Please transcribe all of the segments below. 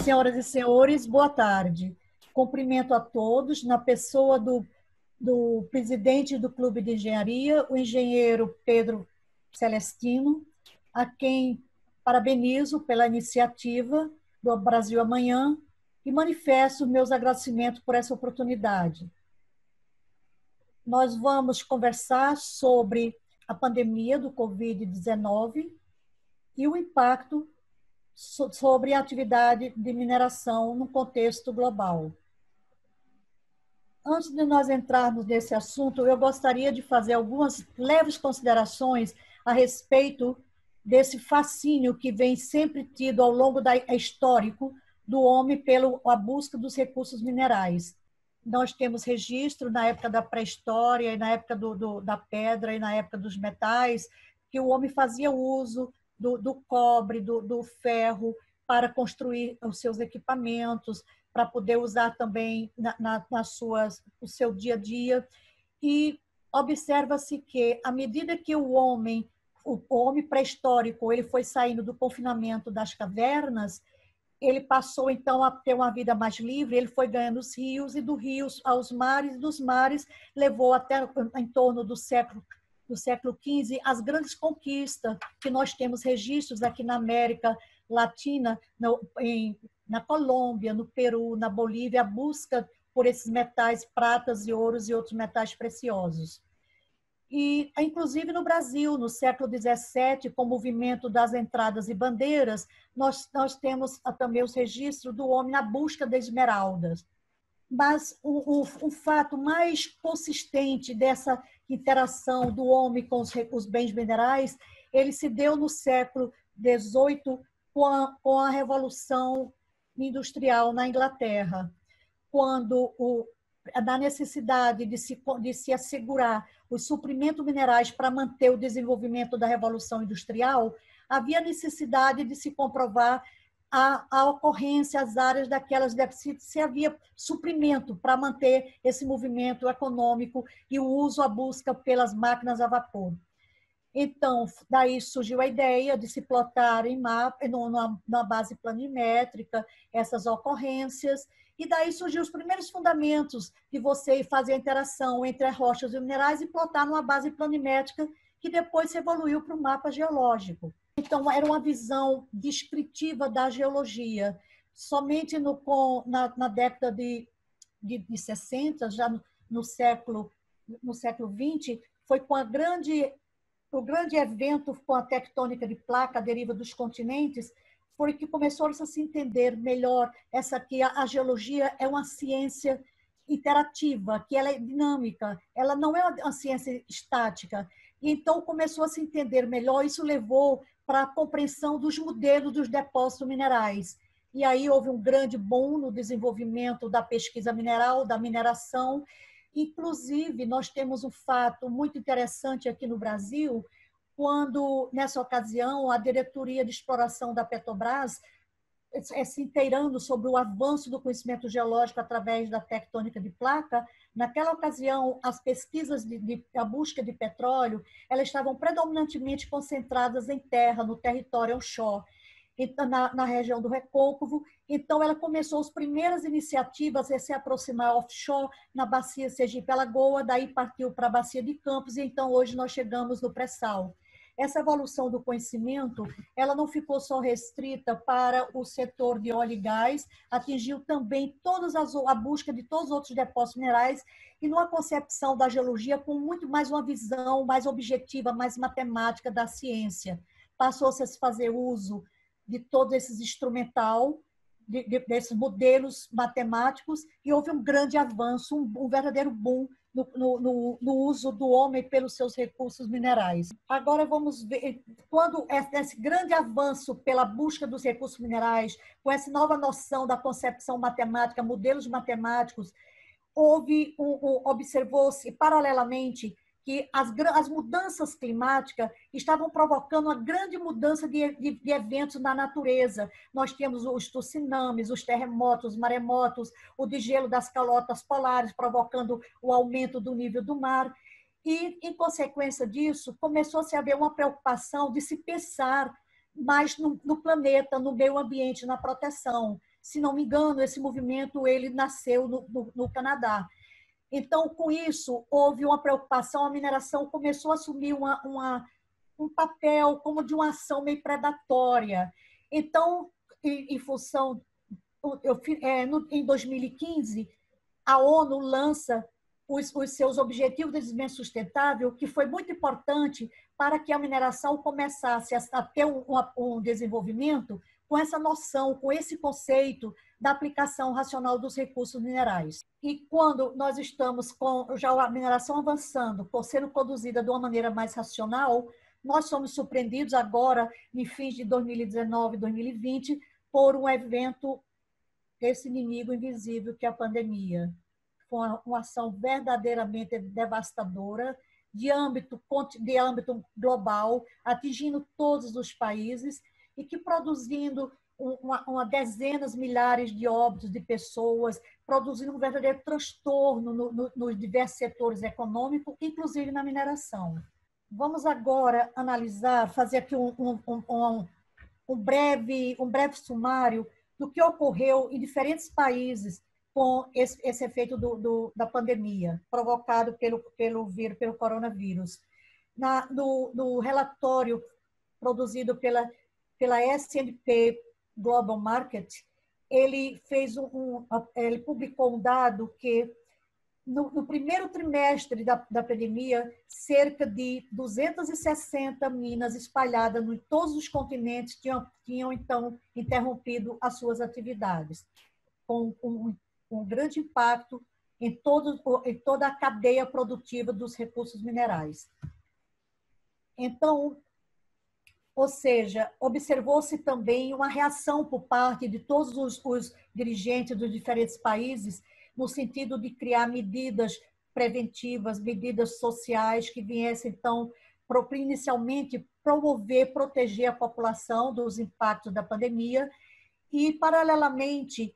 Senhoras e senhores, boa tarde. Cumprimento a todos, na pessoa do presidente do Clube de Engenharia, o engenheiro Pedro Celestino, a quem parabenizo pela iniciativa do Brasil Amanhã e manifesto meus agradecimentos por essa oportunidade. Nós vamos conversar sobre a pandemia do Covid-19 e o impacto sobre a atividade de mineração no contexto global. Antes de nós entrarmos nesse assunto, eu gostaria de fazer algumas leves considerações a respeito desse fascínio que vem sempre tido ao longo da histórico do homem pela busca dos recursos minerais. Nós temos registro na época da pré-história, e na época da pedra e na época dos metais, que o homem fazia uso do cobre, do ferro, para construir os seus equipamentos, para poder usar também o seu dia a dia. E observa-se que, à medida que o homem pré-histórico, ele foi saindo do confinamento das cavernas, ele passou, então, a ter uma vida mais livre, ele foi ganhando os rios, e dos rios aos mares, e dos mares levou até em torno do século XV as grandes conquistas que nós temos registros aqui na América Latina, na Colômbia, no Peru, na Bolívia, a busca por esses metais, pratas e ouros e outros metais preciosos. E, inclusive, no Brasil, no século XVII, com o movimento das entradas e bandeiras, nós temos também os registros do homem na busca das esmeraldas. Mas o fato mais consistente dessa interação do homem com os bens minerais, ele se deu no século XVIII, com a Revolução Industrial na Inglaterra, quando da necessidade de se assegurar os suprimentos minerais para manter o desenvolvimento da Revolução Industrial, havia necessidade de se comprovar a ocorrência, as áreas daquelas deficiências, se havia suprimento para manter esse movimento econômico e o uso, a busca pelas máquinas a vapor. Então, daí surgiu a ideia de se plotar em mapa, na base planimétrica, essas ocorrências, e daí surgiu os primeiros fundamentos de você fazer a interação entre as rochas e minerais e plotar numa base planimétrica, que depois se evoluiu para o mapa geológico. Então, era uma visão descritiva da geologia. Somente na década de 60, já no século XX, foi com o grande evento com a tectônica de placa, a deriva dos continentes, foi que começou a se entender melhor que a geologia é uma ciência interativa, que ela é dinâmica, ela não é uma ciência estática. E então começou a se entender melhor, isso levou para a compreensão dos modelos dos depósitos minerais. E aí houve um grande boom no desenvolvimento da pesquisa mineral, da mineração. Inclusive, nós temos um fato muito interessante aqui no Brasil, quando, nessa ocasião, a Diretoria de Exploração da Petrobras, se inteirando sobre o avanço do conhecimento geológico através da tectônica de placa, naquela ocasião, as pesquisas a busca de petróleo, elas estavam predominantemente concentradas em terra, no território onshore, na região do Recôncavo. Então, ela começou as primeiras iniciativas a se aproximar offshore, na bacia Sergipe-Alagoa, daí partiu para a bacia de Campos, e então hoje nós chegamos no pré-sal. Essa evolução do conhecimento, ela não ficou só restrita para o setor de óleo e gás, atingiu também a busca de todos os outros depósitos minerais, e numa concepção da geologia com muito mais uma visão mais objetiva, mais matemática da ciência. Passou-se a se fazer uso de todos esses instrumental, desses modelos matemáticos, e houve um grande avanço, um verdadeiro boom no uso do homem pelos seus recursos minerais. Agora vamos ver, quando esse grande avanço pela busca dos recursos minerais, com essa nova noção da concepção matemática, modelos matemáticos, observou-se paralelamente que as mudanças climáticas estavam provocando uma grande mudança de eventos na natureza. Nós temos os tsunamis, os terremotos, os maremotos, o degelo das calotas polares, provocando o aumento do nível do mar. E, em consequência disso, começou-se a haver uma preocupação de se pensar mais no planeta, no meio ambiente, na proteção. se não me engano, esse movimento ele nasceu no Canadá. Então, com isso, houve uma preocupação, a mineração começou a assumir um papel como de uma ação meio predatória. Então, em função, em 2015, a ONU lança os seus Objetivos de Desenvolvimento Sustentável, que foi muito importante para que a mineração começasse a ter um desenvolvimento com essa noção, com esse conceito da aplicação racional dos recursos minerais. E quando nós estamos com já a mineração avançando, por sendo conduzida de uma maneira mais racional, nós somos surpreendidos agora, em fins de 2019 e 2020, por um evento, esse inimigo invisível que é a pandemia. Foi uma ação verdadeiramente devastadora, de âmbito global, atingindo todos os países e que produzindo dezenas, milhares de óbitos de pessoas, produzindo um verdadeiro transtorno nos diversos setores econômicos, inclusive na mineração. Vamos agora analisar, fazer aqui um breve sumário do que ocorreu em diferentes países com esse efeito da pandemia provocado pelo coronavírus. No relatório produzido pela S&P Global Market, ele publicou um dado que no primeiro trimestre da pandemia, cerca de 260 minas espalhadas em todos os continentes tinham então interrompido as suas atividades, com um grande impacto em toda a cadeia produtiva dos recursos minerais. Então, ou seja, observou-se também uma reação por parte de todos os dirigentes dos diferentes países no sentido de criar medidas preventivas, medidas sociais que viessem, então, inicialmente promover, proteger a população dos impactos da pandemia e, paralelamente,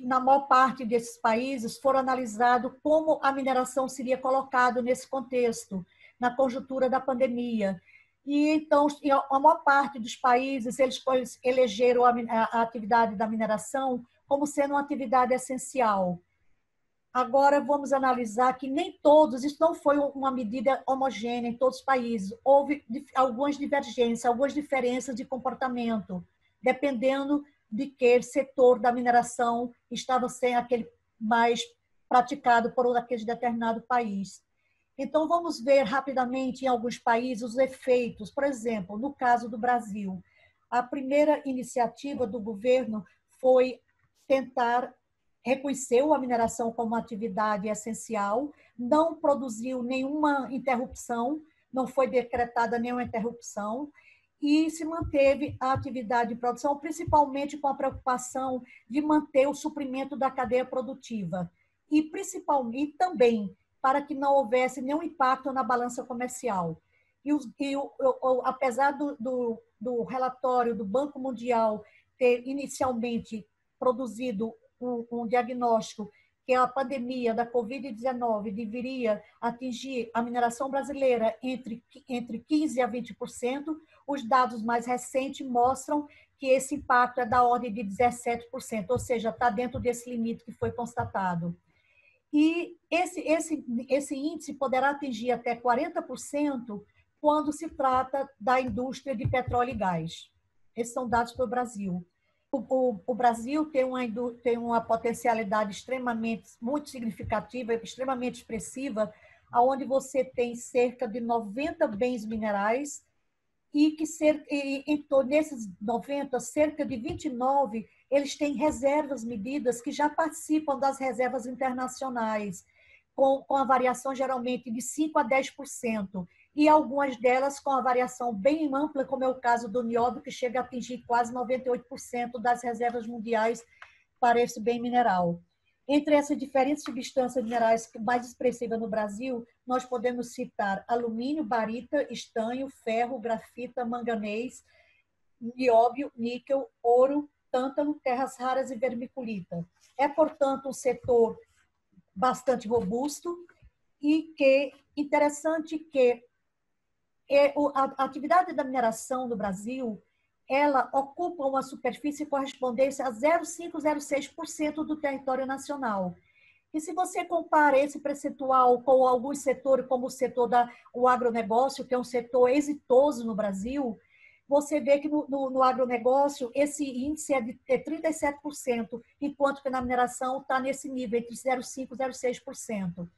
na maior parte desses países, foram analisados como a mineração seria colocada nesse contexto, na conjuntura da pandemia. E, então, a maior parte dos países, eles elegeram a atividade da mineração como sendo uma atividade essencial. Agora, vamos analisar que nem todos, isso não foi uma medida homogênea em todos os países. Houve algumas divergências, algumas diferenças de comportamento, dependendo de que setor da mineração estava sendo aquele mais praticado por aquele determinado país. Então, vamos ver rapidamente em alguns países os efeitos. Por exemplo, no caso do Brasil, a primeira iniciativa do governo foi tentar reconheceu a mineração como atividade essencial, não produziu nenhuma interrupção, não foi decretada nenhuma interrupção, e se manteve a atividade de produção, principalmente com a preocupação de manter o suprimento da cadeia produtiva, e principalmente também para que não houvesse nenhum impacto na balança comercial. Apesar do relatório do Banco Mundial ter inicialmente produzido um diagnóstico que a pandemia da Covid-19 deveria atingir a mineração brasileira entre 15% a 20%, os dados mais recentes mostram que esse impacto é da ordem de 17%, ou seja, está dentro desse limite que foi constatado. E esse índice poderá atingir até 40% quando se trata da indústria de petróleo e gás. Esses são dados para o Brasil. O Brasil tem uma potencialidade muito significativa, extremamente expressiva, onde você tem cerca de 90 bens minerais e que nesses 90, cerca de 29, eles têm reservas medidas que já participam das reservas internacionais, com a variação geralmente de 5% a 10%. E algumas delas com a variação bem ampla, como é o caso do nióbio, que chega a atingir quase 98% das reservas mundiais para esse bem mineral. Entre essas diferentes substâncias minerais mais expressivas no Brasil, nós podemos citar alumínio, barita, estanho, ferro, grafita, manganês, nióbio, níquel, ouro, tântalo, terras raras e vermiculita. É, portanto, um setor bastante robusto e que interessante que a atividade da mineração no Brasil, ela ocupa uma superfície correspondente a 0,506% do território nacional. E se você compara esse percentual com alguns setores, como o setor do agronegócio, que é um setor exitoso no Brasil, você vê que no agronegócio esse índice é de 37%, enquanto que na mineração está nesse nível, entre 0,5% e 0,6%.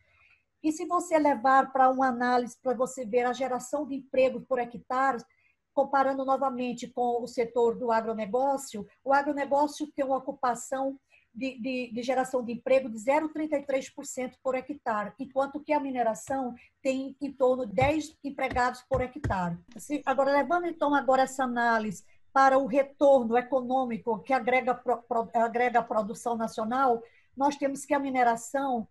E se você levar para uma análise, para você ver a geração de emprego por hectare, comparando novamente com o setor do agronegócio, o agronegócio tem uma ocupação de geração de emprego de 0,33% por hectare, enquanto que a mineração tem em torno de 10 empregados por hectare. Agora, levando então agora essa análise para o retorno econômico que agrega a produção nacional, nós temos que a mineração,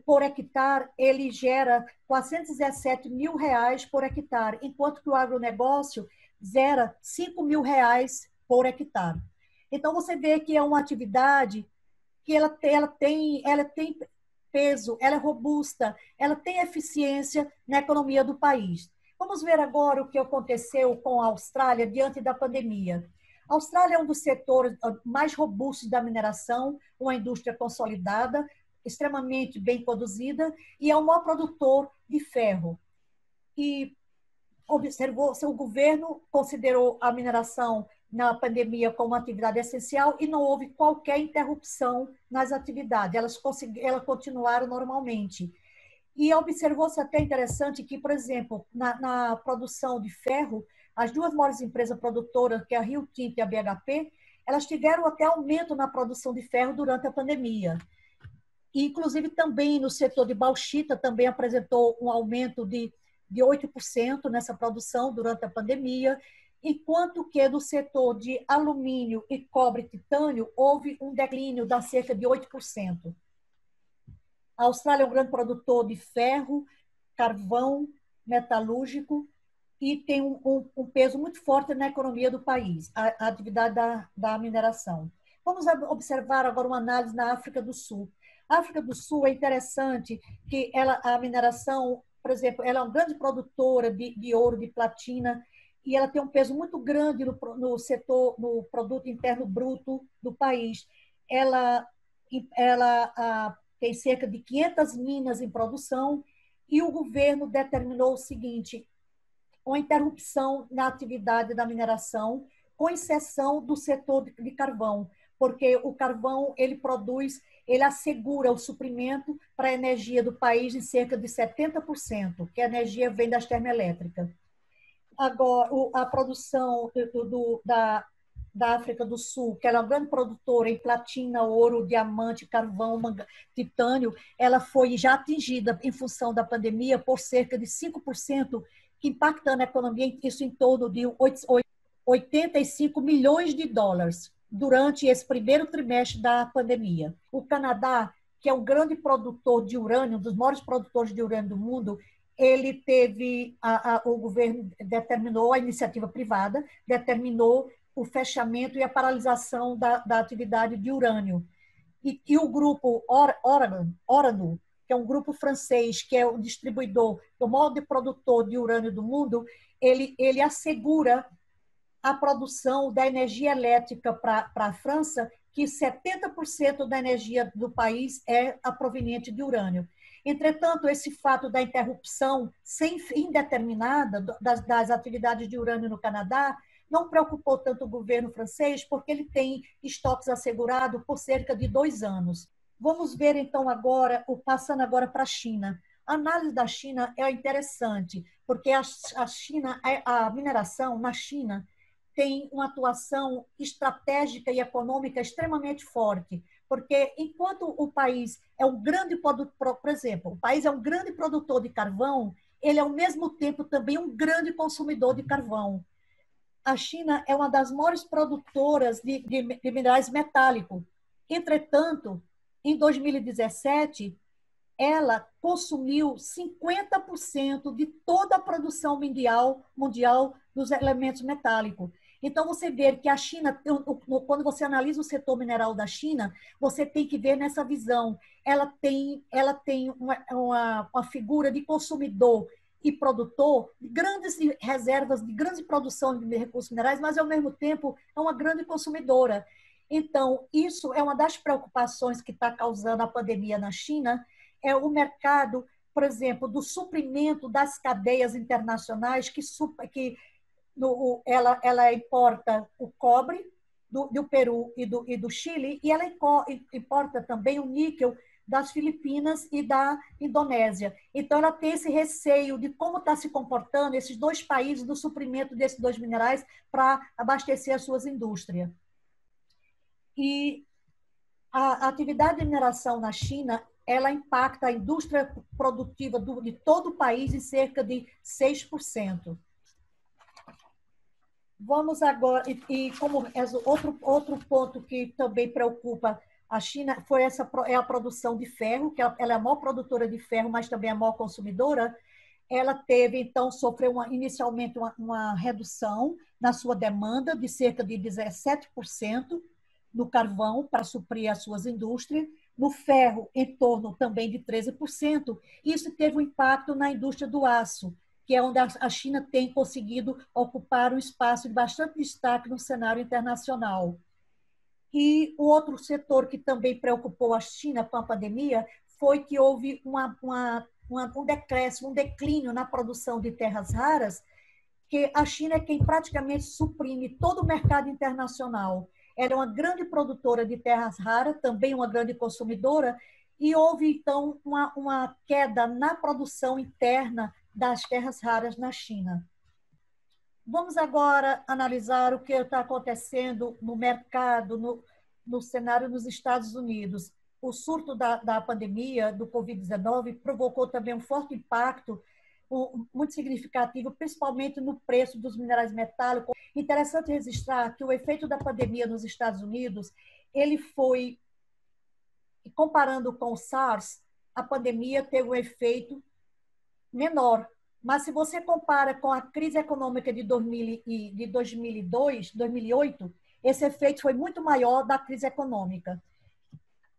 por hectare, ele gera R$417 mil por hectare, enquanto que o agronegócio gera R$5 mil por hectare. Então, você vê que é uma atividade que ela tem peso, ela é robusta, ela tem eficiência na economia do país. Vamos ver agora o que aconteceu com a Austrália diante da pandemia. A Austrália é um dos setores mais robustos da mineração, uma indústria consolidada, extremamente bem conduzida, e é o maior produtor de ferro. E observou, seu governo considerou a mineração na pandemia como uma atividade essencial e não houve qualquer interrupção nas atividades, elas continuaram normalmente. E observou-se até interessante que, por exemplo, na produção de ferro, as duas maiores empresas produtoras, que é a Rio Tinto e a BHP, elas tiveram até aumento na produção de ferro durante a pandemia. E, inclusive, também no setor de bauxita, também apresentou um aumento de 8% nessa produção durante a pandemia, enquanto que no setor de alumínio e cobre e titânio houve um declínio de cerca de 8%. A Austrália é um grande produtor de ferro, carvão, metalúrgico e tem um peso muito forte na economia do país, a atividade da mineração. Vamos observar agora uma análise na África do Sul. A África do Sul é interessante que a mineração, por exemplo, ela é uma grande produtora de ouro, de platina, e ela tem um peso muito grande no setor, no produto interno bruto do país. Ela tem cerca de 500 minas em produção e o governo determinou o seguinte: uma interrupção na atividade da mineração, com exceção do setor de carvão, porque o carvão ele assegura o suprimento para a energia do país em cerca de 70%, que a energia vem das termoelétricas. Agora, a produção da África do Sul, que ela é uma grande produtora em platina, ouro, diamante, carvão, titânio, ela foi já atingida, em função da pandemia, por cerca de 5%, impactando a economia, isso em torno de 85 milhões de dólares durante esse primeiro trimestre da pandemia. O Canadá, que é um grande produtor de urânio, um dos maiores produtores de urânio do mundo, ele teve, o governo determinou, a iniciativa privada determinou o fechamento e a paralisação da atividade de urânio. E o grupo Orano, que é um grupo francês, que é o distribuidor, o maior produtor de urânio do mundo, ele assegura a produção da energia elétrica para a França, que 70% da energia do país é proveniente de urânio. Entretanto, esse fato da interrupção indeterminada das atividades de urânio no Canadá não preocupou tanto o governo francês, porque ele tem estoques assegurados por cerca de 2 anos. Vamos ver, então, passando agora para a China. A análise da China é interessante, porque a mineração na China tem uma atuação estratégica e econômica extremamente forte, porque enquanto o país é um grande produtor, por exemplo, o país é um grande produtor de carvão, ele é ao mesmo tempo também um grande consumidor de carvão. A China é uma das maiores produtoras de minerais metálicos. Entretanto, em 2017, ela consumiu 50% de toda a produção mundial dos elementos metálicos. Então, você vê que a China, quando você analisa o setor mineral da China, você tem que ver nessa visão. Ela tem uma figura de consumidor e produtor de grandes reservas, de grande produção de recursos minerais, mas, ao mesmo tempo, é uma grande consumidora. Então, isso é uma das preocupações que está causando a pandemia na China, é o mercado, por exemplo, do suprimento das cadeias internacionais ela importa o cobre do Peru e do Chile, e ela importa também o níquel das Filipinas e da Indonésia. Então, ela tem esse receio de como está se comportando esses dois países no suprimento desses dois minerais para abastecer as suas indústrias. E a atividade de mineração na China, ela impacta a indústria produtiva de todo o país em cerca de 6%. Vamos agora, e como outro ponto que também preocupa a China é a produção de ferro, que ela é a maior produtora de ferro, mas também a maior consumidora. Ela teve, então, sofreu inicialmente uma redução na sua demanda de cerca de 17% no carvão para suprir as suas indústrias, no ferro em torno também de 13%. Isso teve um impacto na indústria do aço, que é onde a China tem conseguido ocupar um espaço de bastante destaque no cenário internacional. E o outro setor que também preocupou a China com a pandemia foi que houve um decréscimo, um declínio na produção de terras raras, que a China é quem praticamente suprime todo o mercado internacional. Era uma grande produtora de terras raras, também uma grande consumidora, e houve, então, uma queda na produção interna das terras raras na China. Vamos agora analisar o que está acontecendo no mercado, no cenário nos Estados Unidos. O surto da pandemia do Covid-19 provocou também um forte impacto muito significativo, principalmente no preço dos minerais metálicos. Interessante registrar que o efeito da pandemia nos Estados Unidos, ele foi, comparando com o SARS, a pandemia teve um efeito menor. Mas se você compara com a crise econômica de 2002, 2008, esse efeito foi muito maior da crise econômica.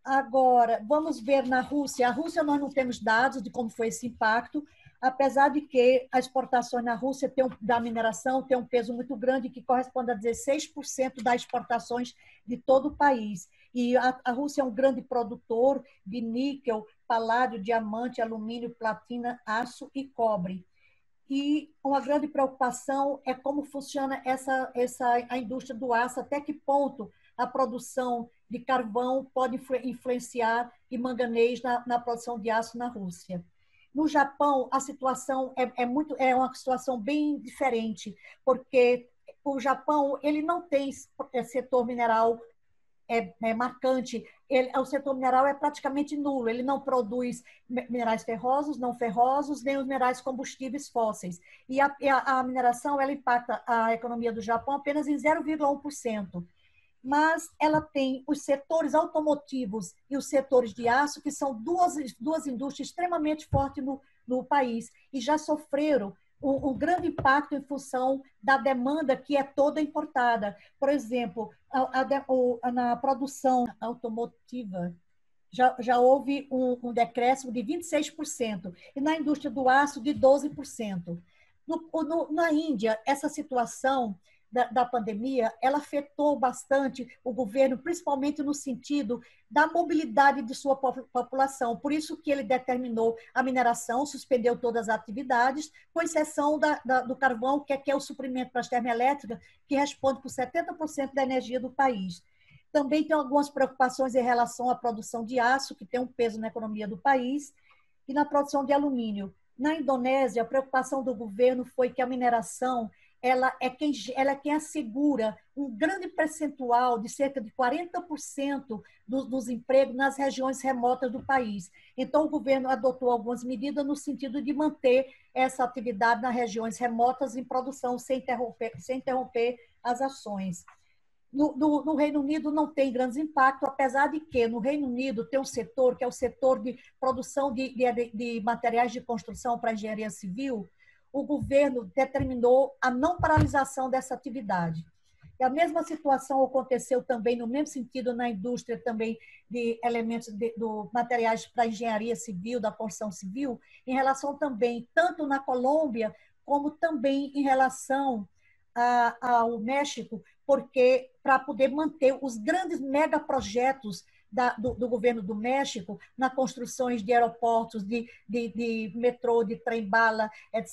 Agora, vamos ver na Rússia. A Rússia, nós não temos dados de como foi esse impacto, apesar de que as exportações na Rússia da mineração tem um peso muito grande, que corresponde a 16% das exportações de todo o país. E a Rússia é um grande produtor de níquel, paládio, diamante, alumínio, platina, aço e cobre. E uma grande preocupação é como funciona a indústria do aço, até que ponto a produção de carvão pode influenciar e manganês na produção de aço na Rússia. No Japão, a situação é uma situação bem diferente, porque o Japão ele não tem setor mineral marcante. O setor mineral é praticamente nulo, ele não produz minerais ferrosos, não ferrosos, nem os minerais combustíveis fósseis. E a mineração ela impacta a economia do Japão apenas em 0,1%. Mas ela tem os setores automotivos e os setores de aço, que são duas indústrias extremamente fortes no país, e já sofreram um grande impacto em função da demanda que é toda importada. Por exemplo, na produção automotiva, já houve um decréscimo de 26%, e na indústria do aço de 12%. Na Índia, essa situação da pandemia, ela afetou bastante o governo, principalmente no sentido da mobilidade de sua população. Por isso que ele determinou a mineração, suspendeu todas as atividades, com exceção do carvão, que é o suprimento para as termoelétricas, que responde por 70% da energia do país. Também tem algumas preocupações em relação à produção de aço, que tem um peso na economia do país, e na produção de alumínio. Na Indonésia, a preocupação do governo foi que a mineração ela é quem assegura um grande percentual de cerca de 40% dos empregos nas regiões remotas do país. Então, o governo adotou algumas medidas no sentido de manter essa atividade nas regiões remotas em produção sem interromper as ações. No Reino Unido não tem grandes impactos, apesar de que no Reino Unido tem um setor, que é o setor de produção de materiais de construção para engenharia civil. O governo determinou a não paralisação dessa atividade. E a mesma situação aconteceu também, no mesmo sentido, na indústria também de elementos do materiais para engenharia civil, da construção civil, em relação também, tanto na Colômbia, como também em relação ao México, porque para poder manter os grandes megaprojetos do governo do México na construções de aeroportos, de metrô, de trem-bala.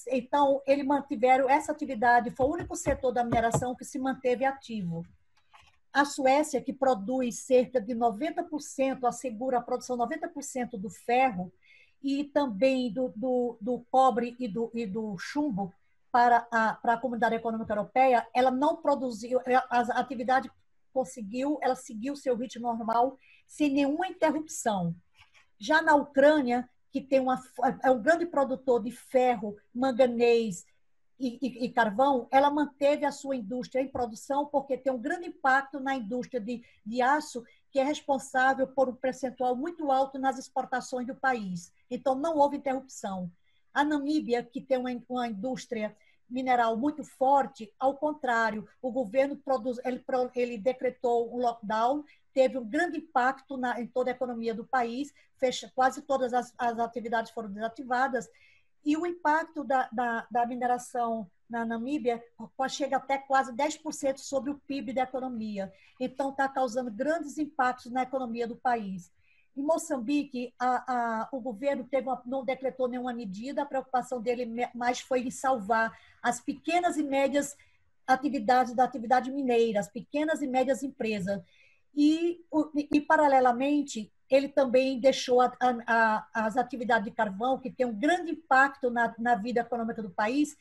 Então, eles mantiveram essa atividade, foi o único setor da mineração que se manteve ativo. A Suécia, que produz cerca de 90%, assegura a produção de 90% do ferro e também do cobre e do chumbo para a Comunidade Econômica Europeia, ela não produziu, a atividade ela seguiu seu ritmo normal, sem nenhuma interrupção. Já na Ucrânia, que é um grande produtor de ferro, manganês e carvão, ela manteve a sua indústria em produção porque tem um grande impacto na indústria de aço, que é responsável por um percentual muito alto nas exportações do país. Então, não houve interrupção. A Namíbia, que tem uma indústria mineral muito forte, ao contrário, o governo ele decretou um lockdown, teve um grande impacto em toda a economia do país, quase todas as atividades foram desativadas, e o impacto da mineração na Namíbia chega até quase 10% sobre o PIB da economia. Então, está causando grandes impactos na economia do país. Em Moçambique, o governo não decretou nenhuma medida, a preocupação dele mais foi em salvar as pequenas e médias atividades da atividade mineira, as pequenas e médias empresas. E paralelamente, ele também deixou as atividades de carvão, que tem um grande impacto na vida econômica do país,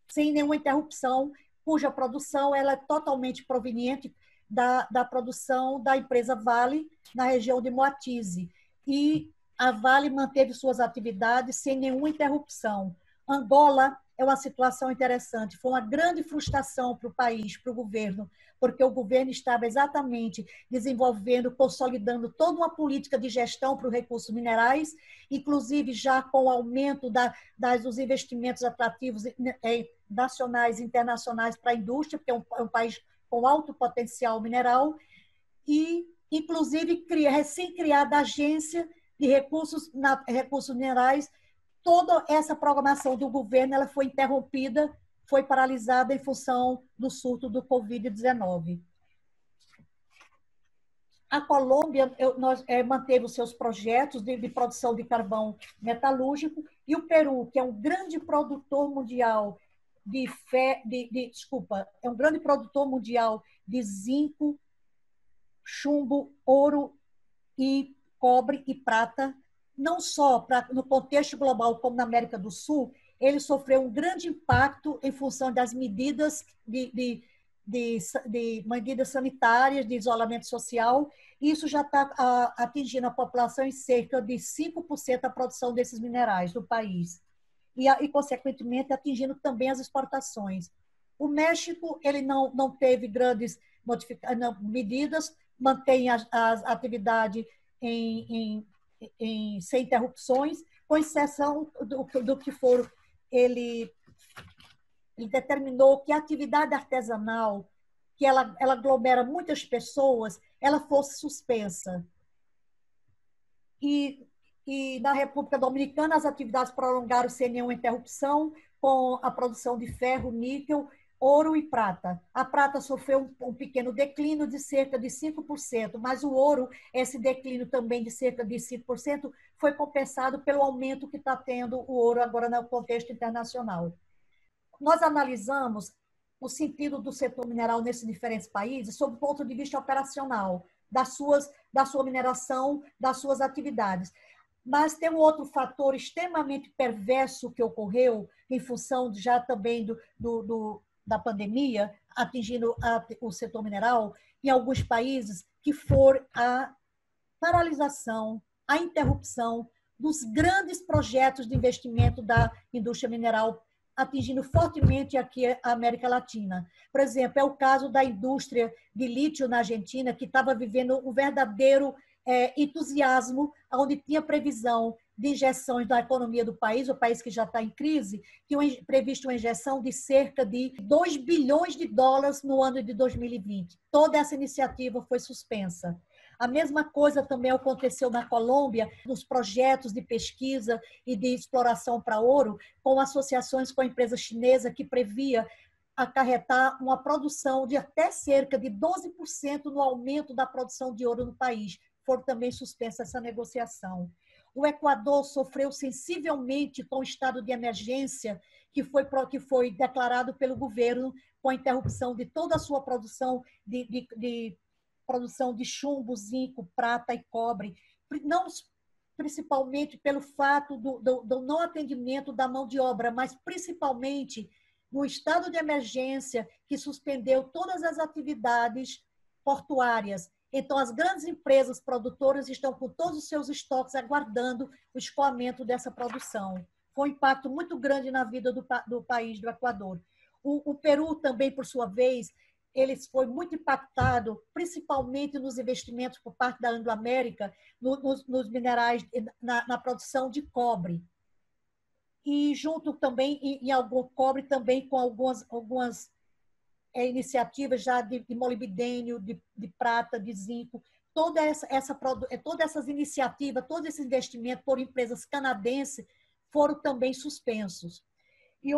sem nenhuma interrupção, cuja produção ela é totalmente proveniente da produção da empresa Vale, na região de Moatize. E a Vale manteve suas atividades sem nenhuma interrupção. Angola é uma situação interessante, foi uma grande frustração para o país, para o governo, porque o governo estava exatamente desenvolvendo, consolidando toda uma política de gestão para os recursos minerais, inclusive já com o aumento dos investimentos atrativos nacionais e internacionais para a indústria, porque é um país com alto potencial mineral, e, inclusive, recém-criada agência de recursos minerais. Toda essa programação do governo ela foi interrompida, foi paralisada em função do surto do Covid-19. A Colômbia manteve os seus projetos de produção de carvão metalúrgico, e o Peru, que é um grande produtor mundial é um grande produtor mundial de zinco, chumbo, ouro e cobre e prata, não só no contexto global como na América do Sul, ele sofreu um grande impacto em função das medidas de medidas sanitárias, de isolamento social, e isso já está atingindo a população em cerca de 5% da produção desses minerais do país. E, consequentemente, atingindo também as exportações. O México ele não teve grandes medidas, mantém a atividade sem interrupções, com exceção do que for, ele determinou que a atividade artesanal, que ela aglomera muitas pessoas, ela fosse suspensa. E na República Dominicana, as atividades prolongaram sem nenhuma interrupção, com a produção de ferro, níquel, ouro e prata. A prata sofreu um pequeno declínio de cerca de 5%, mas o ouro, esse declínio também de cerca de 5%, foi compensado pelo aumento que está tendo o ouro agora no contexto internacional. Nós analisamos o sentido do setor mineral nesses diferentes países sob o ponto de vista operacional, da sua mineração, das suas atividades. Mas tem um outro fator extremamente perverso que ocorreu em função já também da pandemia, atingindo o setor mineral em alguns países, que for a paralisação, a interrupção dos grandes projetos de investimento da indústria mineral, atingindo fortemente aqui a América Latina. Por exemplo, é o caso da indústria de lítio na Argentina, que estava vivendo um verdadeiro entusiasmo, onde tinha previsão de injeções da economia do país, o país que já está em crise, tinham previsto uma injeção de cerca de 2 bilhões de dólares no ano de 2020. Toda essa iniciativa foi suspensa. A mesma coisa também aconteceu na Colômbia, nos projetos de pesquisa e de exploração para ouro, com associações com a empresa chinesa que previa acarretar uma produção de até cerca de 12% no aumento da produção de ouro no país. Foi também suspensa essa negociação. O Equador sofreu sensivelmente com o estado de emergência que foi declarado pelo governo com a interrupção de toda a sua produção de produção de chumbo, zinco, prata e cobre, não principalmente pelo fato do não atendimento da mão de obra, mas principalmente no estado de emergência que suspendeu todas as atividades portuárias. Então, as grandes empresas produtoras estão com todos os seus estoques aguardando o escoamento dessa produção. Foi um impacto muito grande na vida do país, do Equador. O Peru também, por sua vez, ele foi muito impactado, principalmente nos investimentos por parte da Anglo-América, nos minerais, na produção de cobre. E junto também, em algum cobre, também com algumas iniciativas já de molibdênio, de prata, de zinco. Todas essas iniciativas, todo esse investimento por empresas canadenses foram também suspensos. E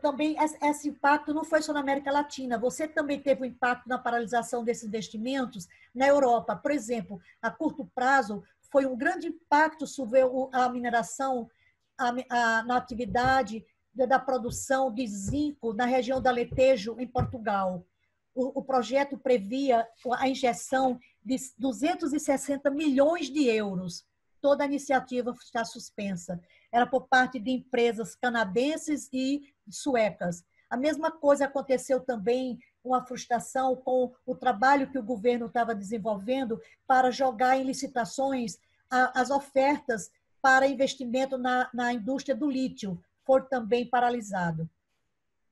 também esse impacto não foi só na América Latina, você também teve um impacto na paralisação desses investimentos na Europa. Por exemplo, a curto prazo, foi um grande impacto sobre a mineração, na atividade da produção de zinco na região do Alentejo, em Portugal. O projeto previa a injeção de 260 milhões de euros. Toda a iniciativa está suspensa. Era por parte de empresas canadenses e suecas. A mesma coisa aconteceu também, uma frustração com o trabalho que o governo estava desenvolvendo para jogar em licitações as ofertas para investimento na indústria do lítio, foi também paralisado.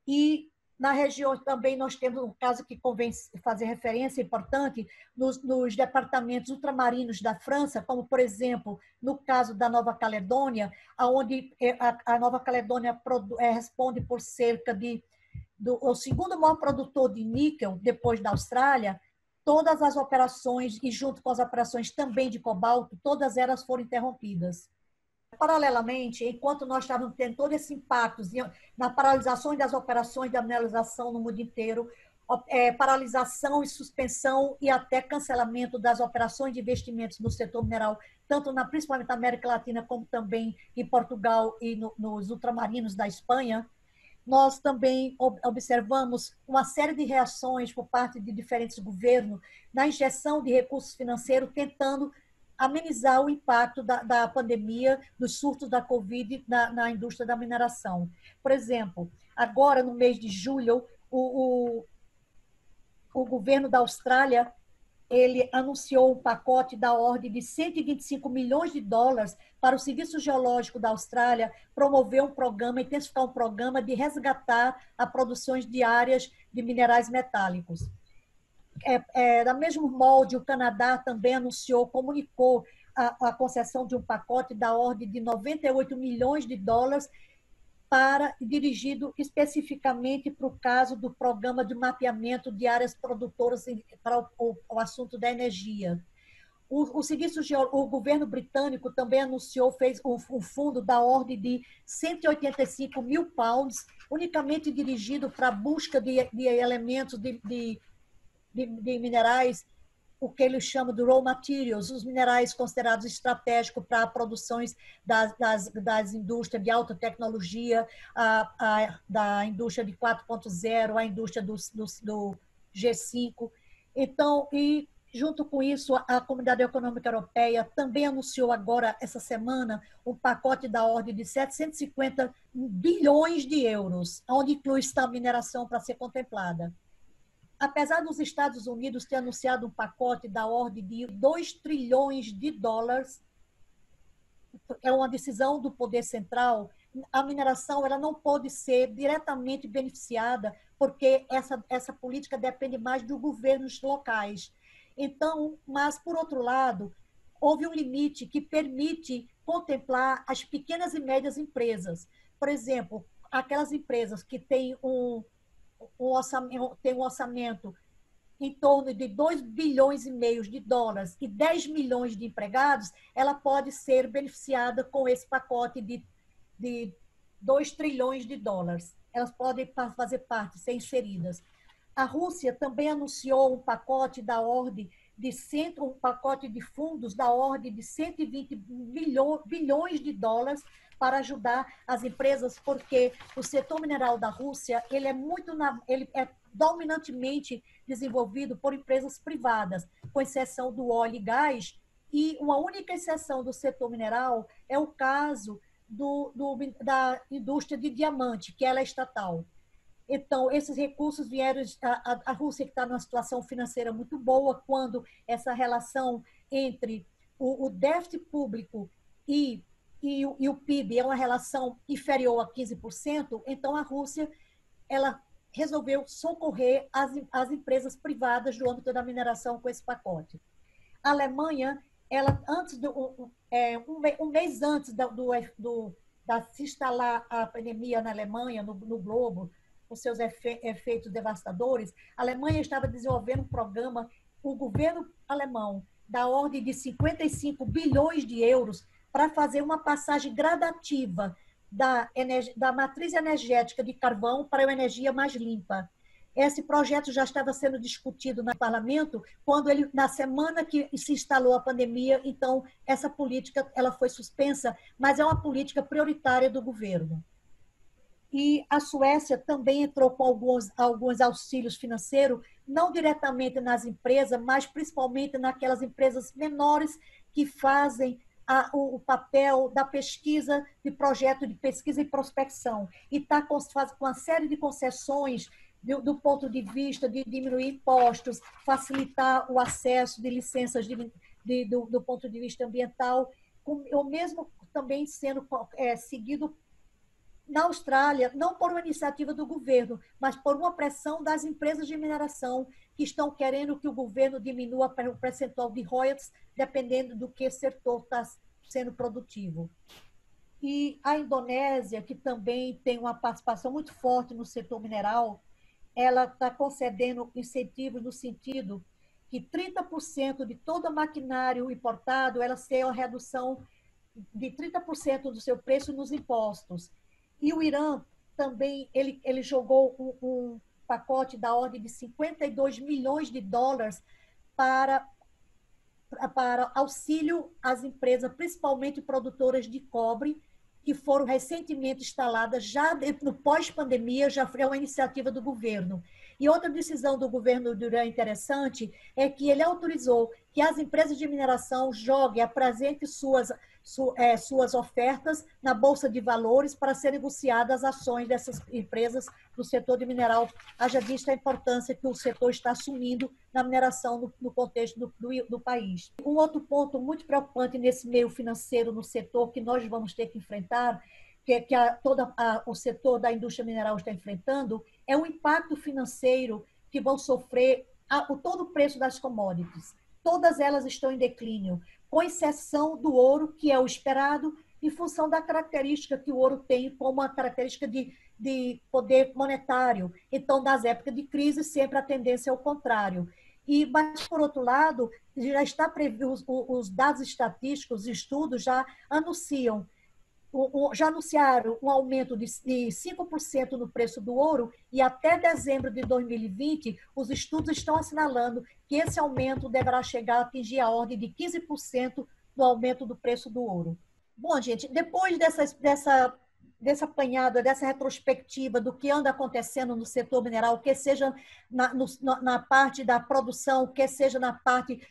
E na região também nós temos um caso que convém fazer referência, importante, nos departamentos ultramarinos da França, como, por exemplo, no caso da Nova Caledônia, onde a Nova Caledônia responde por cerca o segundo maior produtor de níquel, depois da Austrália. Todas as operações, e junto com as operações também de cobalto, todas elas foram interrompidas. Paralelamente, enquanto nós estávamos tendo todo esse impacto na paralisação das operações da mineralização no mundo inteiro, paralisação e suspensão e até cancelamento das operações de investimentos no setor mineral, tanto principalmente na América Latina, como também em Portugal e nos ultramarinos da Espanha, nós também observamos uma série de reações por parte de diferentes governos na injeção de recursos financeiros, tentando amenizar o impacto da pandemia, dos surtos da Covid na indústria da mineração. Por exemplo, agora, no mês de julho, o governo da Austrália ele anunciou um pacote da ordem de 125 milhões de dólares para o Serviço Geológico da Austrália promover um programa, intensificar um programa de resgatar as produções diárias de minerais metálicos. Da mesmo molde, o Canadá também comunicou a concessão de um pacote da ordem de 98 milhões de dólares dirigido especificamente para o caso do programa de mapeamento de áreas produtoras para o assunto da energia. O governo britânico também fez um fundo da ordem de 185 mil pounds, unicamente dirigido para a busca de elementos de minerais, o que eles chamam de raw materials, os minerais considerados estratégicos para produções das indústrias de alta tecnologia, da indústria de 4.0, a indústria do G5. Então, e junto com isso, a Comunidade Econômica Europeia também anunciou agora, essa semana, um pacote da ordem de 750 bilhões de euros, onde inclui a mineração para ser contemplada. Apesar dos Estados Unidos ter anunciado um pacote da ordem de 2 trilhões de dólares, é uma decisão do poder central, a mineração ela não pode ser diretamente beneficiada, porque essa política depende mais dos governos locais. Então, mas, por outro lado, houve um limite que permite contemplar as pequenas e médias empresas. Por exemplo, aquelas empresas que têm um orçamento em torno de 2,5 bilhões de dólares e 10 milhões de empregados, ela pode ser beneficiada com esse pacote de 2 trilhões de dólares. Elas podem fazer parte, ser inseridas. A Rússia também anunciou um pacote da ordem um pacote de fundos da ordem de 120 bilhões de dólares para ajudar as empresas, porque o setor mineral da Rússia ele é dominantemente desenvolvido por empresas privadas, com exceção do óleo e gás, e uma única exceção do setor mineral é o caso da indústria de diamante, que ela é estatal. Então, esses recursos vieram, a Rússia que está numa situação financeira muito boa, quando essa relação entre o déficit público e o PIB é uma relação inferior a 15%, então a Rússia ela resolveu socorrer as empresas privadas do âmbito da mineração com esse pacote. A Alemanha, ela um mês antes da se instalar a pandemia na Alemanha, no globo, com seus efeitos devastadores, a Alemanha estava desenvolvendo um programa, o governo alemão, da ordem de 55 bilhões de euros, para fazer uma passagem gradativa da matriz energética de carvão para uma energia mais limpa. Esse projeto já estava sendo discutido no parlamento quando na semana que se instalou a pandemia, então essa política ela foi suspensa, mas é uma política prioritária do governo. E a Suécia também entrou com alguns auxílios financeiros, não diretamente nas empresas, mas principalmente naquelas empresas menores que fazem o papel da pesquisa, de projeto de pesquisa e prospecção. E está com uma série de concessões do ponto de vista de diminuir impostos, facilitar o acesso de licenças do ponto de vista ambiental, ou mesmo também sendo seguido na Austrália, não por uma iniciativa do governo, mas por uma pressão das empresas de mineração que estão querendo que o governo diminua o percentual de royalties, dependendo do que setor está sendo produtivo. E a Indonésia, que também tem uma participação muito forte no setor mineral, ela está concedendo incentivos no sentido que 30% de todo o maquinário importado, ela tem uma redução de 30% do seu preço nos impostos. E o Irã também, ele jogou um pacote da ordem de 52 milhões de dólares para auxílio às empresas, principalmente produtoras de cobre, que foram recentemente instaladas, já no pós-pandemia, já foi uma iniciativa do governo. E outra decisão do governo do Irã interessante é que ele autorizou que as empresas de mineração apresentem suas ofertas na Bolsa de Valores para serem negociadas as ações dessas empresas do setor de mineral, haja vista a importância que o setor está assumindo na mineração no contexto do país. Um outro ponto muito preocupante nesse meio financeiro no setor que nós vamos ter que enfrentar, que o setor da indústria mineral está enfrentando, é o impacto financeiro que vão sofrer todo o preço das commodities. Todas elas estão em declínio, com exceção do ouro, que é o esperado, em função da característica que o ouro tem como uma característica de poder monetário. Então, nas épocas de crise, sempre a tendência é o contrário. Mas, por outro lado, já está previsto, os dados estatísticos, os estudos já anunciaram um aumento de 5% no preço do ouro e até dezembro de 2020, os estudos estão assinalando que esse aumento deverá chegar a atingir a ordem de 15% no aumento do preço do ouro. Bom, gente, depois dessa apanhada, dessa retrospectiva do que anda acontecendo no setor mineral, quer seja na parte da produção, quer seja na parte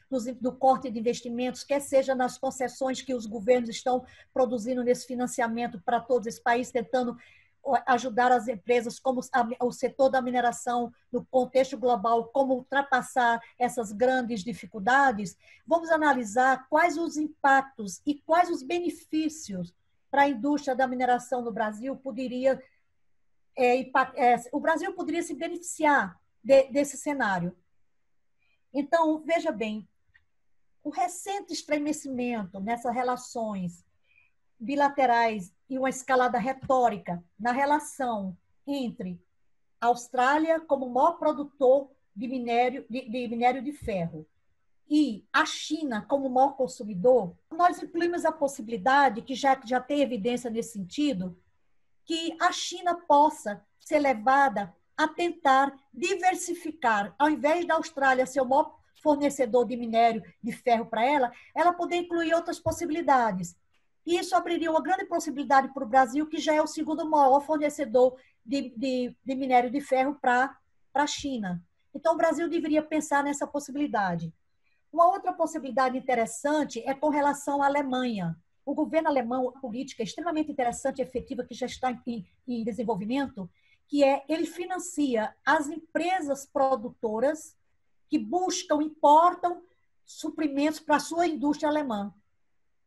do corte de investimentos, quer seja nas concessões que os governos estão produzindo nesse financiamento para todos esses países, tentando ajudar as empresas, como o setor da mineração no contexto global, como ultrapassar essas grandes dificuldades, vamos analisar quais os impactos e quais os benefícios para a indústria da mineração no Brasil o Brasil poderia se beneficiar desse cenário. Então, veja bem, o recente estremecimento nessas relações bilaterais e uma escalada retórica na relação entre a Austrália como maior produtor de minério de ferro e a China como maior consumidor, nós incluímos a possibilidade, que já tem evidência nesse sentido, que a China possa ser levada a tentar diversificar, ao invés da Austrália ser o maior fornecedor de minério de ferro para ela poder incluir outras possibilidades. E isso abriria uma grande possibilidade para o Brasil, que já é o segundo maior fornecedor de minério de ferro para a China. Então, o Brasil deveria pensar nessa possibilidade. Uma outra possibilidade interessante é com relação à Alemanha. O governo alemão, uma política extremamente interessante e efetiva que já está em desenvolvimento, que é ele financia as empresas produtoras que buscam, importam suprimentos para a sua indústria alemã.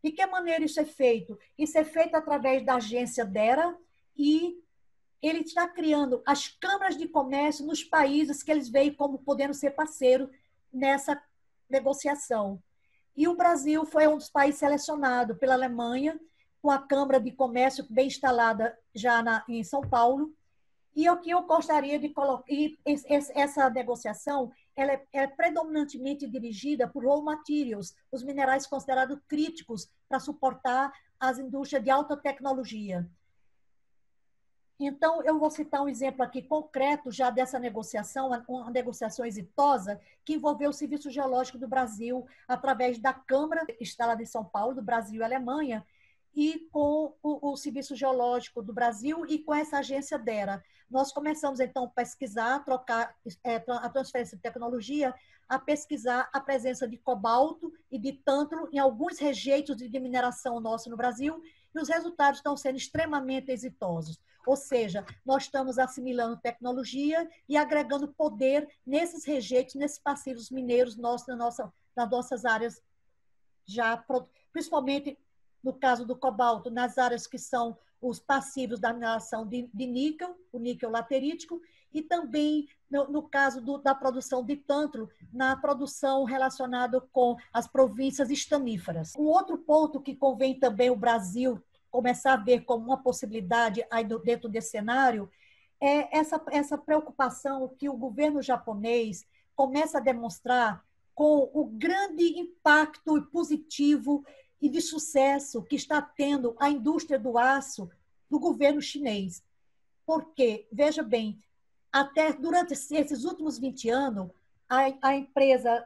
De que maneira isso é feito? Isso é feito através da agência DERA e ele está criando as câmaras de comércio nos países que eles veem como podendo ser parceiro nessa negociação. E o Brasil foi um dos países selecionados pela Alemanha, com a Câmara de Comércio bem instalada já em São Paulo. E o que eu gostaria de colocar, essa negociação ela é predominantemente dirigida por raw materials, os minerais considerados críticos para suportar as indústrias de alta tecnologia. Então, eu vou citar um exemplo aqui concreto já dessa negociação, uma negociação exitosa, que envolveu o Serviço Geológico do Brasil, através da Câmara instalada em São Paulo, do Brasil e Alemanha, e com o Serviço Geológico do Brasil e com essa agência DERA. Nós começamos, então, a pesquisar, trocar a transferência de tecnologia, a pesquisar a presença de cobalto e de tântalo em alguns rejeitos de mineração nosso no Brasil, e os resultados estão sendo extremamente exitosos. Ou seja, nós estamos assimilando tecnologia e agregando poder nesses rejeitos, nesses passivos mineiros nossos, nas nossas áreas, já, principalmente no caso do cobalto, nas áreas que são os passivos da mineração de níquel, o níquel laterítico, e também no caso da produção de tântalo, na produção relacionada com as províncias estaníferas. Um outro ponto que convém também o Brasil começar a ver como uma possibilidade aí dentro desse cenário é essa preocupação que o governo japonês começa a demonstrar com o grande impacto positivo e de sucesso que está tendo a indústria do aço do governo chinês. Porque, veja bem, até durante esses últimos 20 anos, a empresa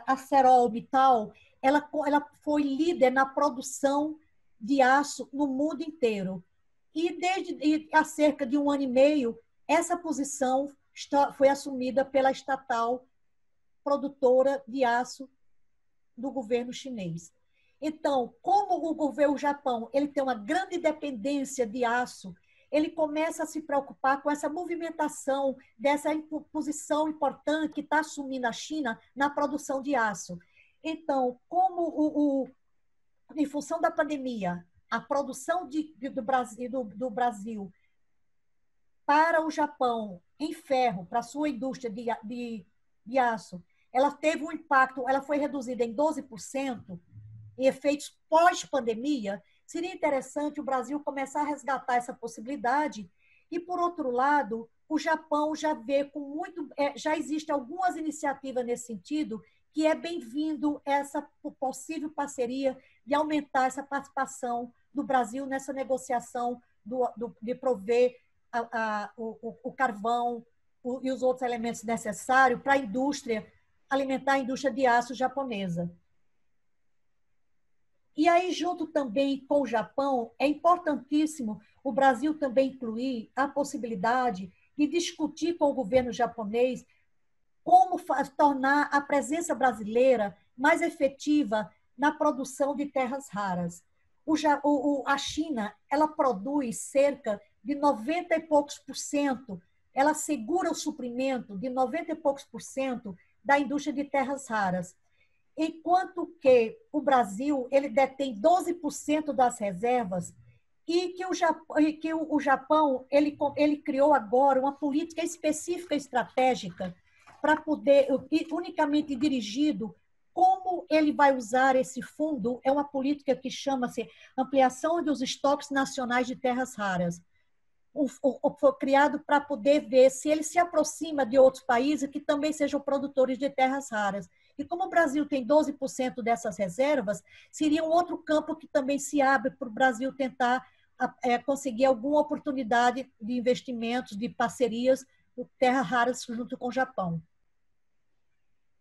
ArcelorMittal, ela foi líder na produção de aço no mundo inteiro. E há cerca de 1 ano e meio, essa posição foi assumida pela estatal produtora de aço do governo chinês. Então, como o Japão ele tem uma grande dependência de aço, ele começa a se preocupar com essa movimentação dessa posição importante que está assumindo a China na produção de aço. Então, como em função da pandemia, a produção do Brasil para o Japão em ferro, para a sua indústria de aço, ela teve um impacto, ela foi reduzida em 12%, em efeitos pós-pandemia. Seria interessante o Brasil começar a resgatar essa possibilidade e, por outro lado, o Japão já vê já existem algumas iniciativas nesse sentido, que é bem-vindo essa possível parceria de aumentar essa participação do Brasil nessa negociação de prover o carvão e os outros elementos necessários para a indústria, alimentar a indústria de aço japonesa. E aí, junto também com o Japão, é importantíssimo o Brasil também incluir a possibilidade de discutir com o governo japonês como tornar a presença brasileira mais efetiva na produção de terras raras. A China, ela produz cerca de 90 e poucos por cento, ela segura o suprimento de 90 e poucos por cento da indústria de terras raras, enquanto que o Brasil ele detém 12% das reservas e que o Japão ele criou agora uma política específica estratégica para poder, unicamente dirigido Como ele vai usar esse fundo é uma política que chama-se Ampliação dos Estoques Nacionais de Terras Raras. Foi criado para poder ver se ele se aproxima de outros países que também sejam produtores de terras raras. E como o Brasil tem 12% dessas reservas, seria um outro campo que também se abre para o Brasil tentar conseguir alguma oportunidade de investimentos, de parcerias de terras raras junto com o Japão.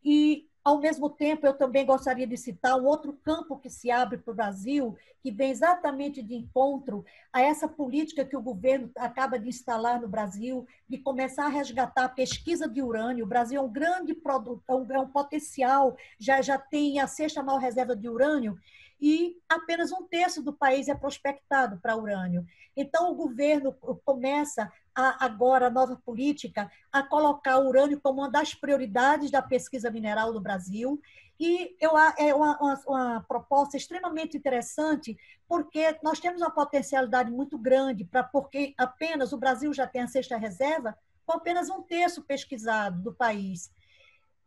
E, ao mesmo tempo, eu também gostaria de citar um outro campo que se abre para o Brasil, que vem exatamente de encontro a essa política que o governo acaba de instalar no Brasil, de começar a resgatar a pesquisa de urânio. O Brasil é um grande produto, é um potencial, já tem a sexta maior reserva de urânio, e apenas um terço do país é prospectado para urânio. Então, o governo começa agora a nova política a colocar o urânio como uma das prioridades da pesquisa mineral no Brasil. E é uma proposta extremamente interessante, porque nós temos uma potencialidade muito grande, porque apenas o Brasil já tem a sexta reserva, com apenas um terço pesquisado do país.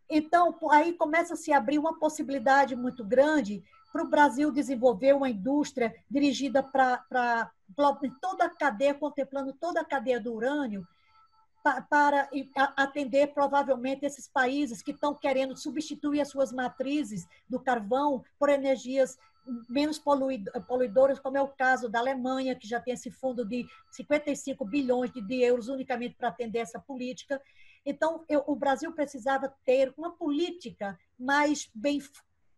Então, aí começa a se abrir uma possibilidade muito grande para o Brasil desenvolver uma indústria dirigida para toda a cadeia, contemplando toda a cadeia do urânio, para atender provavelmente esses países que estão querendo substituir as suas matrizes do carvão por energias menos poluidoras, como é o caso da Alemanha, que já tem esse fundo de 55 bilhões de euros unicamente para atender essa política. Então, o Brasil precisava ter uma política mais bem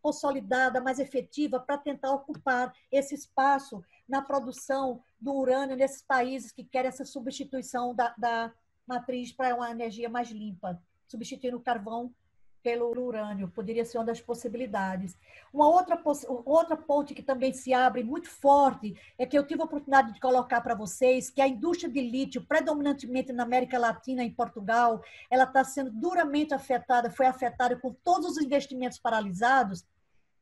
consolidada, mais efetiva, para tentar ocupar esse espaço na produção do urânio nesses países que querem essa substituição da matriz para uma energia mais limpa, substituindo o carvão pelo urânio, poderia ser uma das possibilidades. Uma outra ponte que também se abre muito forte, é que eu tive a oportunidade de colocar para vocês, que a indústria de lítio, predominantemente na América Latina, em Portugal, ela está sendo duramente afetada, foi afetada com todos os investimentos paralisados.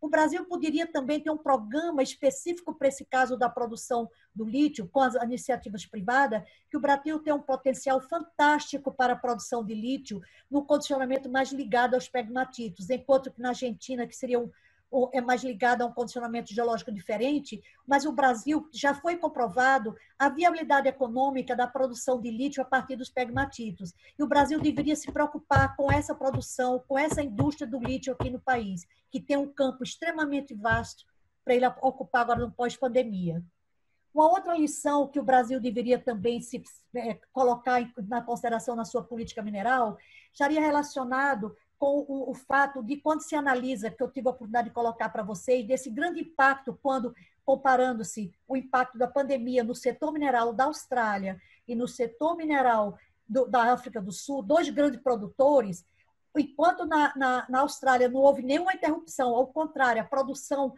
O Brasil poderia também ter um programa específico para esse caso da produção do lítio, com as iniciativas privadas, que o Brasil tem um potencial fantástico para a produção de lítio, no condicionamento mais ligado aos pegmatitos, enquanto que na Argentina, que seria é mais ligado a um condicionamento geológico diferente, mas o Brasil já foi comprovado a viabilidade econômica da produção de lítio a partir dos pegmatitos. E o Brasil deveria se preocupar com essa produção, com essa indústria do lítio aqui no país, que tem um campo extremamente vasto para ele ocupar agora no pós-pandemia. Uma outra lição que o Brasil deveria também se colocar na consideração na sua política mineral estaria relacionado com o fato de, quando se analisa, que eu tive a oportunidade de colocar para vocês, desse grande impacto, quando comparando-se o impacto da pandemia no setor mineral da Austrália e no setor mineral da África do Sul, dois grandes produtores, enquanto na Austrália não houve nenhuma interrupção, ao contrário, a produção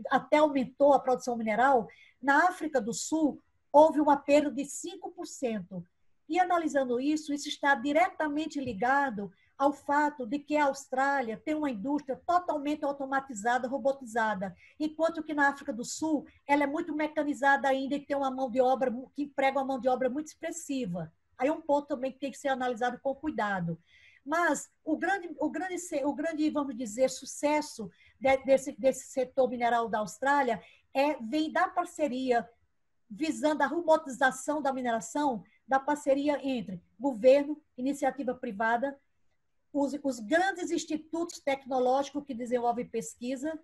até aumentou, a produção mineral, na África do Sul houve uma perda de 5%. E analisando isso está diretamente ligado ao fato de que a Austrália tem uma indústria totalmente automatizada, robotizada, enquanto que na África do Sul ela é muito mecanizada ainda e tem uma mão de obra que emprega uma mão de obra muito expressiva. Aí é um ponto também que tem que ser analisado com cuidado. Mas o grande, vamos dizer, sucesso desse setor mineral da Austrália vem da parceria visando a robotização da mineração, da parceria entre governo, iniciativa privada, os grandes institutos tecnológicos que desenvolvem pesquisa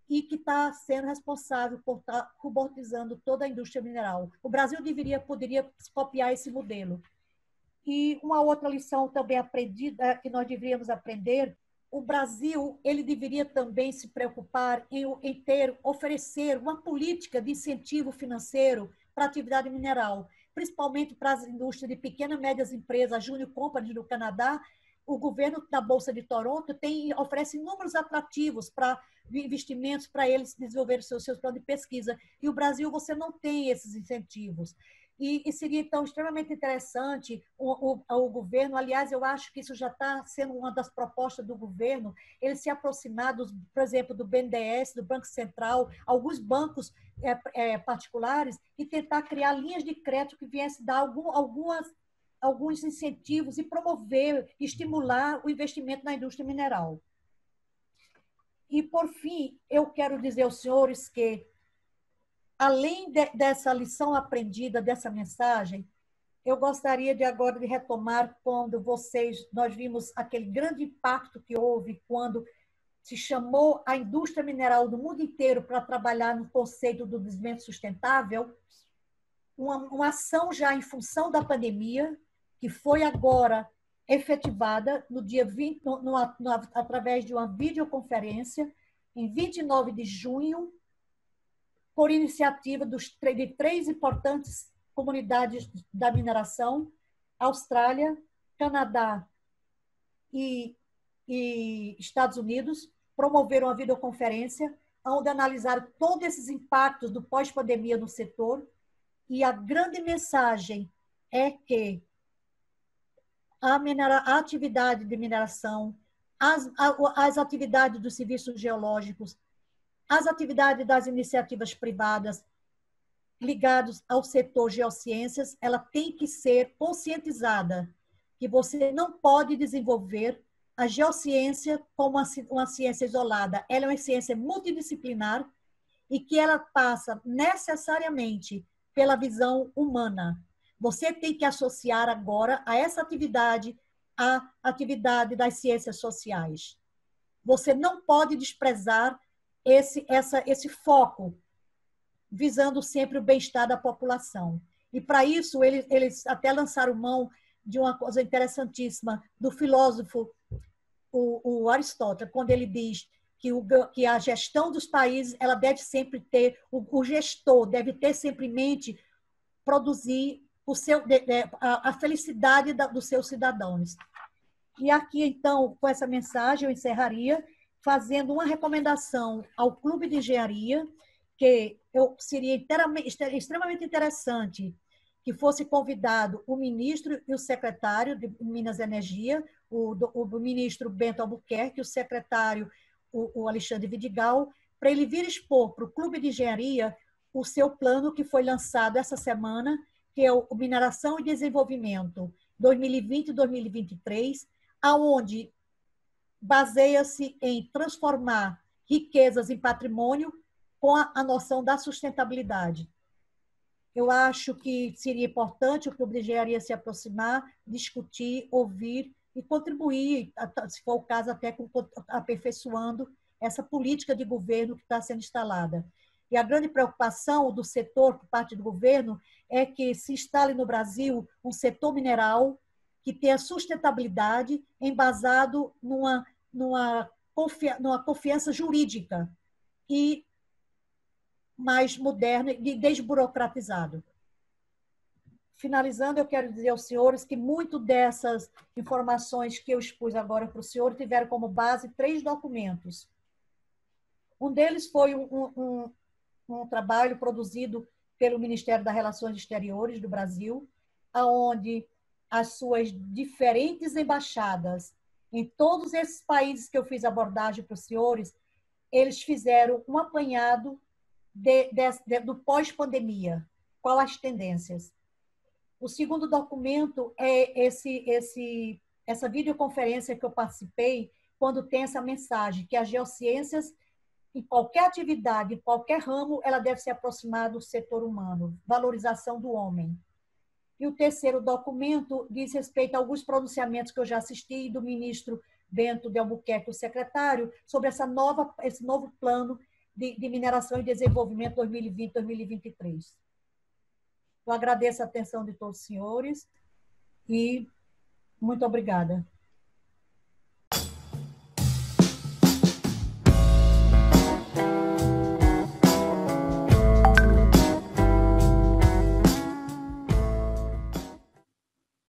e que está sendo responsável por estar robotizando toda a indústria mineral. O Brasil poderia copiar esse modelo. E uma outra lição também aprendida, que nós deveríamos aprender, o Brasil ele deveria também se preocupar em oferecer uma política de incentivo financeiro para a atividade mineral, principalmente para as indústrias de pequenas e médias empresas, a Junior Company no Canadá. O governo da Bolsa de Toronto oferece inúmeros atrativos para investimentos para eles desenvolverem seus planos de pesquisa. E o Brasil, você não tem esses incentivos. E seria, então, extremamente interessante o governo, aliás, eu acho que isso já está sendo uma das propostas do governo, ele se aproximar, por exemplo, do BNDES, do Banco Central, alguns bancos particulares, e tentar criar linhas de crédito que viessem dar alguns incentivos e promover, estimular o investimento na indústria mineral. E, por fim, eu quero dizer aos senhores que, além dessa lição aprendida, dessa mensagem, eu gostaria de agora de retomar quando nós vimos aquele grande impacto que houve quando se chamou a indústria mineral do mundo inteiro para trabalhar no conceito do desenvolvimento sustentável, uma ação já em função da pandemia, que foi agora efetivada no dia 20, através de uma videoconferência, em 29 de junho, por iniciativa de 3 importantes comunidades da mineração, Austrália, Canadá e Estados Unidos, promoveram uma videoconferência onde analisaram todos esses impactos do pós-pandemia no setor, e a grande mensagem é que a atividade de mineração, as atividades dos serviços geológicos, as atividades das iniciativas privadas ligadas ao setor geociências, ela tem que ser conscientizada que você não pode desenvolver a geociência como uma ciência isolada. Ela é uma ciência multidisciplinar e que ela passa necessariamente pela visão humana. Você tem que associar agora a essa atividade a atividade das ciências sociais. Você não pode desprezar esse foco, visando sempre o bem-estar da população. E, para isso, eles até lançaram mão de uma coisa interessantíssima do filósofo, o Aristóteles, quando ele diz que a gestão dos países ela deve sempre ter, o gestor deve ter sempre em mente produzir a felicidade dos seus cidadãos. E aqui, então, com essa mensagem, eu encerraria fazendo uma recomendação ao Clube de Engenharia, que seria extremamente interessante que fosse convidado o ministro e o secretário de Minas e Energia, o ministro Bento Albuquerque, o secretário, o Alexandre Vidigal, para ele vir expor para o Clube de Engenharia o seu plano que foi lançado essa semana, que é o Mineração e Desenvolvimento 2020-2023, aonde baseia-se em transformar riquezas em patrimônio com a noção da sustentabilidade. Eu acho que seria importante o Clube de Engenharia se aproximar, discutir, ouvir e contribuir, se for o caso, até aperfeiçoando essa política de governo que está sendo instalada. E a grande preocupação do setor, por parte do governo, é que se instale no Brasil um setor mineral que tenha sustentabilidade embasado numa confiança jurídica e mais moderno e desburocratizado. Finalizando, eu quero dizer aos senhores que muito dessas informações que eu expus agora para o senhor tiveram como base 3 documentos. Um deles foi um trabalho produzido pelo Ministério das Relações Exteriores do Brasil, onde as suas diferentes embaixadas em todos esses países que eu fiz abordagem para os senhores, eles fizeram um apanhado do pós-pandemia, qual as tendências. O segundo documento é essa videoconferência que eu participei, quando tem essa mensagem, que as geociências, em qualquer atividade, em qualquer ramo, ela deve se aproximar do setor humano, valorização do homem. E o terceiro documento diz respeito a alguns pronunciamentos que eu já assisti do ministro Bento de Albuquerque, o secretário, sobre esse novo plano de mineração e desenvolvimento 2020-2023. Eu agradeço a atenção de todos os senhores e muito obrigada.